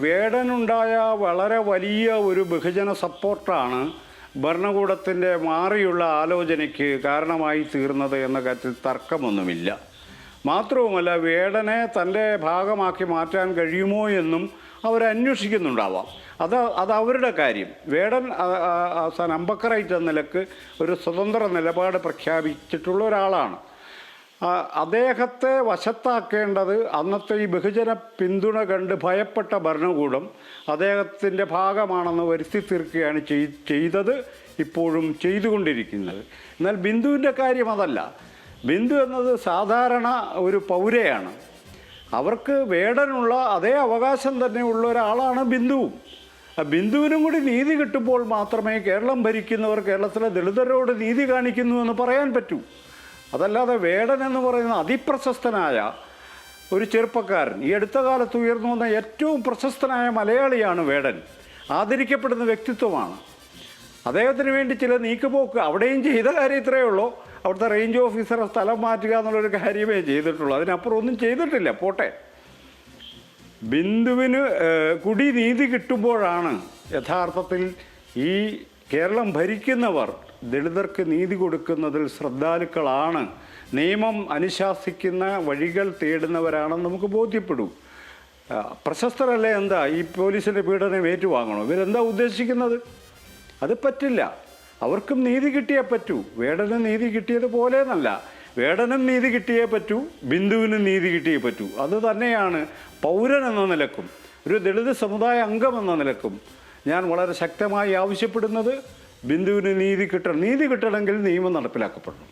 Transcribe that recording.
വേടനുണ്ടായ വളരെ വലിയ ഒരു ബഹുജന സപ്പോർട്ടാണ് ഭരണകൂടത്തിൻ്റെ മാറിയുള്ള ആലോചനയ്ക്ക് കാരണമായി തീർന്നത് എന്ന കാര്യത്തിൽ തർക്കമൊന്നുമില്ല. മാത്രവുമല്ല, വേടനെ തൻ്റെ ഭാഗമാക്കി മാറ്റാൻ കഴിയുമോ എന്നും അവരന്വേഷിക്കുന്നുണ്ടാവാം. അത് അവരുടെ കാര്യം. വേടൻ അവസാനം അമ്പക്കറൈറ്റ് എന്ന നിലക്ക് ഒരു സ്വതന്ത്ര നിലപാട് പ്രഖ്യാപിച്ചിട്ടുള്ള ഒരാളാണ്. അദ്ദേഹത്തെ വശത്താക്കേണ്ടത് അന്നത്തെ ഈ ബഹുജന പിന്തുണ കണ്ട് ഭയപ്പെട്ട ഭരണകൂടം അദ്ദേഹത്തിൻ്റെ ഭാഗമാണെന്ന് വരുത്തി തീർക്കുകയാണ് ചെയ്തത്, ഇപ്പോഴും ചെയ്തുകൊണ്ടിരിക്കുന്നത്. എന്നാൽ ബിന്ദുവിൻ്റെ കാര്യം അതല്ല. ബിന്ദു എന്നത് സാധാരണ ഒരു പൗരയാണ്. അവർക്ക് വേടനുള്ള അതേ അവകാശം തന്നെ ഉള്ള ഒരാളാണ് ബിന്ദുവും. ബിന്ദുവിനും കൂടി നീതി കിട്ടുമ്പോൾ മാത്രമേ കേരളം ഭരിക്കുന്നവർ കേരളത്തിലെ ദളിതരോട് നീതി കാണിക്കുന്നു എന്ന് പറയാൻ പറ്റൂ. അതല്ലാതെ വേടൻ എന്ന് പറയുന്ന അതിപ്രശസ്തനായ ഒരു ചെറുപ്പക്കാരൻ, ഈ അടുത്ത കാലത്ത് ഉയർന്നു വന്ന ഏറ്റവും പ്രശസ്തനായ മലയാളിയാണ് വേടൻ. ആദരിക്കപ്പെടുന്ന വ്യക്തിത്വമാണ്. അദ്ദേഹത്തിന് വേണ്ടി ചില നീക്കുപോക്ക് അവിടെയും ചെയ്ത കാര്യം ഇത്രയേ ഉള്ളൂ. അവിടുത്തെ റേഞ്ച് ഓഫീസറെ സ്ഥലം മാറ്റുക എന്നുള്ളൊരു കാര്യമേ ചെയ്തിട്ടുള്ളൂ. അതിനപ്പുറം ഒന്നും ചെയ്തിട്ടില്ല. പോട്ടെ. ബിന്ദുവിന് കൂടി നീതി കിട്ടുമ്പോഴാണ് യഥാർത്ഥത്തിൽ ഈ കേരളം ഭരിക്കുന്നവർ ദളിതർക്ക് നീതി കൊടുക്കുന്നതിൽ ശ്രദ്ധാലുക്കളാണ്, നിയമം അനുശാസിക്കുന്ന വഴികൾ തേടുന്നവരാണെന്ന് നമുക്ക് ബോധ്യപ്പെടും. പ്രശസ്തരല്ലേ എന്താ ഈ പോലീസിൻ്റെ പീഡനം ഏറ്റുവാങ്ങണോ? ഇവരെന്താ ഉദ്ദേശിക്കുന്നത്? അത് പറ്റില്ല. അവർക്കും നീതി കിട്ടിയേ പറ്റൂ. വേടനും നീതി കിട്ടിയതുപോലെ എന്നല്ല, വേടനും നീതി കിട്ടിയേ പറ്റൂ, ബിന്ദുവിനും നീതി കിട്ടിയേ പറ്റൂ. അത് തന്നെയാണ് പൗരൻ എന്ന നിലക്കും ഒരു ദളിത് സമുദായ അംഗം എന്ന നിലക്കും ഞാൻ വളരെ ശക്തമായി ആവശ്യപ്പെടുന്നത്. ബിന്ദുവിന് നീതി കിട്ടണം. നീതി കിട്ടണമെങ്കിൽ നിയമം നടപ്പിലാക്കപ്പെടണം.